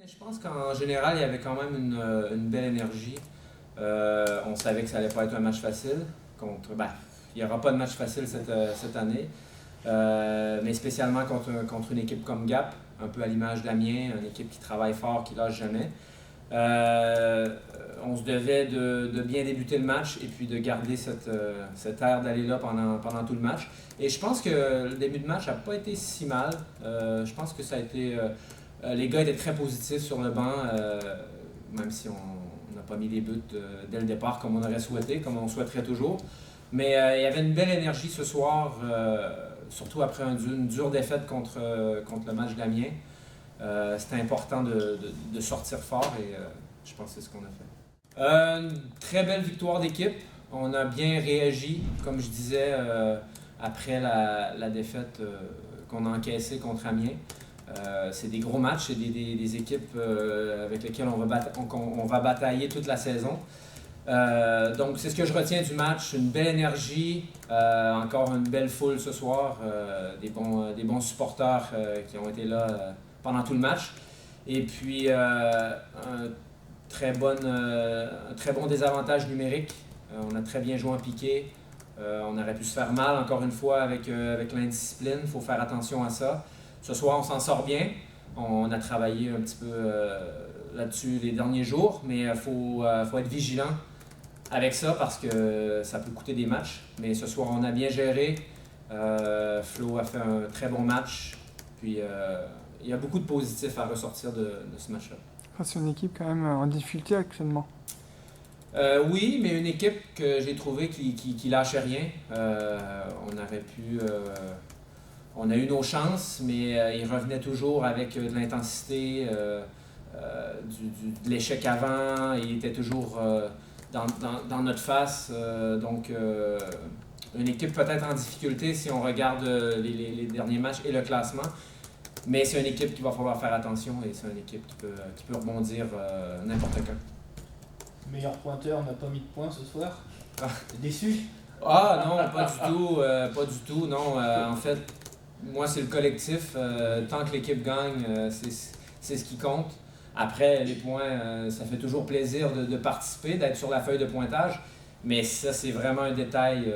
Je pense qu'en général, il y avait quand même une belle énergie. On savait que ça allait pas être un match facile. Il n'y aura pas de match facile cette année. Mais spécialement contre une équipe comme Gap, un peu à l'image d'Amiens, une équipe qui travaille fort, qui lâche jamais. Euh, on se devait de bien débuter le match et puis de garder cette air d'aller là pendant tout le match. Et je pense que le début de match n'a pas été si mal. Je pense que ça a été... les gars étaient très positifs sur le banc, même si on n'a pas mis les buts dès le départ comme on aurait souhaité, comme on souhaiterait toujours. Mais il y avait une belle énergie ce soir, surtout après une dure défaite contre le match d'Amiens. C'était important de sortir fort et je pense que c'est ce qu'on a fait. Une très belle victoire d'équipe. On a bien réagi, comme je disais, après la défaite qu'on a encaissée contre Amiens. C'est des gros matchs, c'est des équipes avec lesquelles on va batailler toute la saison. Donc c'est ce que je retiens du match, une belle énergie, encore une belle foule ce soir, des bons supporters qui ont été là pendant tout le match. Et puis un très bon désavantage numérique. On a très bien joué en piqué. On aurait pu se faire mal encore une fois avec l'indiscipline, il faut faire attention à ça. Ce soir, on s'en sort bien. On a travaillé un petit peu là-dessus les derniers jours, mais il faut être vigilant avec ça parce que ça peut coûter des matchs. Mais ce soir, on a bien géré. Flo a fait un très bon match. Puis il y a beaucoup de positifs à ressortir de ce match-là. C'est une équipe quand même en difficulté actuellement. Oui, mais une équipe que j'ai trouvée qui lâchait rien. On a eu nos chances, mais ils revenaient toujours avec de l'intensité, de l'échec avant. Ils étaient toujours dans notre face. Donc, une équipe peut-être en difficulté si on regarde les derniers matchs et le classement. Mais c'est une équipe qu'il va falloir faire attention et c'est une équipe qui peut rebondir n'importe quand. Meilleur pointeur n'a pas mis de points ce soir. T'es déçu? Ah non, pas du tout. Pas du tout, non. En fait, moi, c'est le collectif. Tant que l'équipe gagne, c'est ce qui compte. Après, les points, ça fait toujours plaisir de participer, d'être sur la feuille de pointage. Mais ça, c'est vraiment un détail.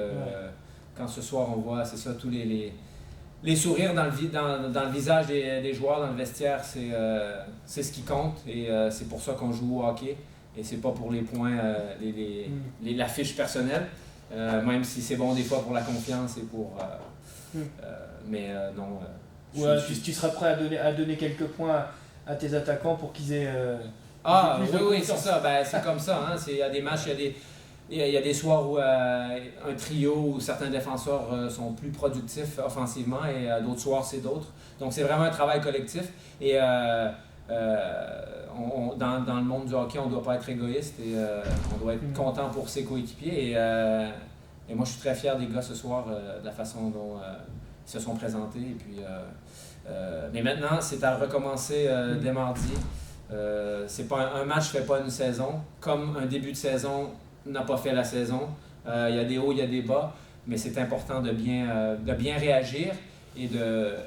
Quand ce soir, on voit, c'est ça, tous les sourires dans le visage des joueurs, dans le vestiaire, c'est ce qui compte. Et c'est pour ça qu'on joue au hockey. Et c'est pas pour les points, la fiche personnelle. Même si c'est bon des fois pour la confiance et pour... non. Tu seras prêt à donner quelques points à tes attaquants pour qu'ils aient. Oui, c'est ça. C'est comme ça. Hein. Il y a des matchs, il y a des soirs où un trio ou certains défenseurs sont plus productifs offensivement et d'autres soirs, c'est d'autres. Donc, c'est vraiment un travail collectif. Et dans le monde du hockey, on ne doit pas être égoïste et on doit être content pour ses coéquipiers. Et moi, je suis très fier des gars ce soir, de la façon dont ils se sont présentés. Et puis, mais maintenant, c'est à recommencer dès mardi. C'est pas un match ne fait pas une saison. Comme un début de saison n'a pas fait la saison. Il y a des hauts, il y a des bas. Mais c'est important de bien réagir et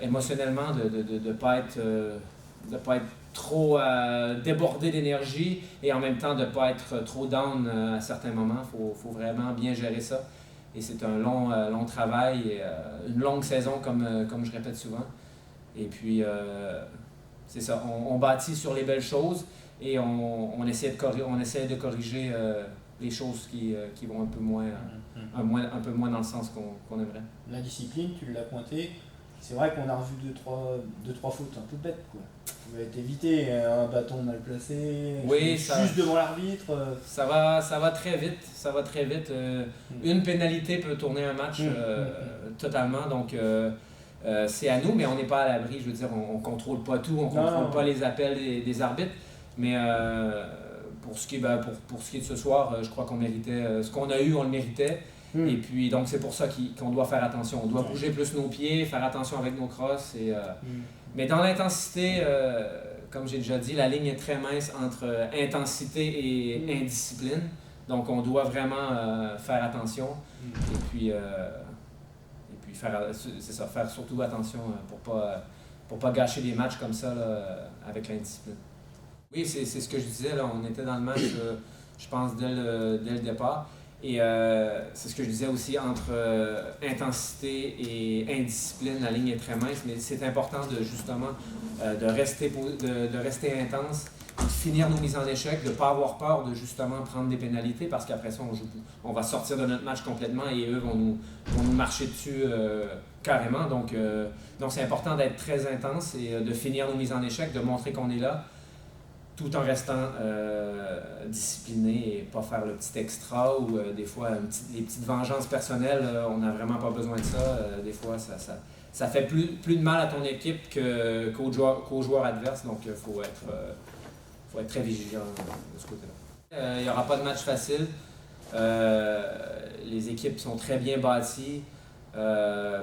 émotionnellement de ne pas être trop débordé d'énergie et en même temps de ne pas être trop down à certains moments. Il faut vraiment bien gérer ça. Et c'est un long travail et une longue saison, comme je répète souvent. Et puis, c'est ça, on bâtit sur les belles choses et on essaie de corriger les choses qui vont un peu moins dans le sens qu'on aimerait. La discipline, tu l'as pointé. C'est vrai qu'on a revu deux, trois fautes un peu bêtes, quoi. Vous avez évité un bâton mal placé, juste devant l'arbitre. Ça va très vite. Une pénalité peut tourner un match totalement. Donc c'est à nous, mais on n'est pas à l'abri. Je veux dire, on ne contrôle pas tout, on ne contrôle pas les appels des arbitres. Mais pour ce qui est de ce soir, je crois qu'on méritait. Ce qu'on a eu, on le méritait. Et puis, donc, c'est pour ça qu'on doit faire attention. On doit bouger plus nos pieds, faire attention avec nos crosses. Mais dans l'intensité, comme j'ai déjà dit, la ligne est très mince entre intensité et indiscipline. Donc, on doit vraiment faire attention. Et puis faire surtout attention pour pas gâcher des matchs comme ça là, avec l'indiscipline. Oui, c'est ce que je disais, là, on était dans le match, je pense, dès le départ. Et c'est ce que je disais aussi, entre intensité et indiscipline, la ligne est très mince, mais c'est important justement de rester intense, de finir nos mises en échec, de ne pas avoir peur de justement prendre des pénalités, parce qu'après ça, on va sortir de notre match complètement et eux vont nous marcher dessus carrément. Donc c'est important d'être très intense et de finir nos mises en échec, de montrer qu'on est là, tout en restant discipliné et pas faire le petit extra ou des fois les petites vengeances personnelles, on n'a vraiment pas besoin de ça. Des fois, ça fait plus de mal à ton équipe qu'aux joueurs adverses, donc il faut être très vigilant de ce côté-là. Il n'y aura pas de match facile. Les équipes sont très bien bâties.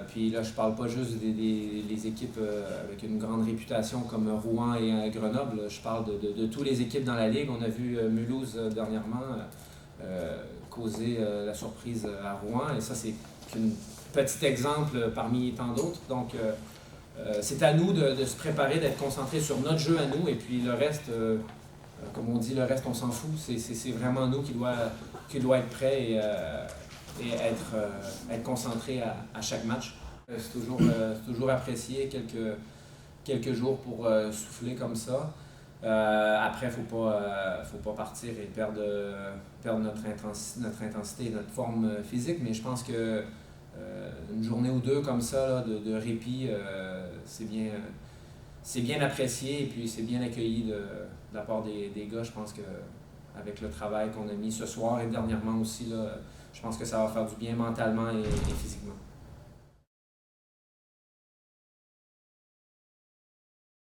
Puis là, je parle pas juste des équipes avec une grande réputation comme Rouen et Grenoble. Je parle de toutes les équipes dans la Ligue. On a vu Mulhouse dernièrement causer la surprise à Rouen. Et ça, c'est qu'un petit exemple parmi tant d'autres. Donc, c'est à nous de se préparer, d'être concentrés sur notre jeu à nous. Et puis le reste, comme on dit, le reste, on s'en fout. C'est vraiment nous qui doit être prêts et être concentré à chaque match. C'est toujours apprécié quelques jours pour souffler comme ça. Après, il ne faut pas partir et perdre notre intensité et notre forme physique, mais je pense que une journée ou deux comme ça là, de répit, c'est bien apprécié et puis c'est bien accueilli de la part des gars. Je pense qu'avec le travail qu'on a mis ce soir et dernièrement aussi, là, je pense que ça va faire du bien mentalement et physiquement.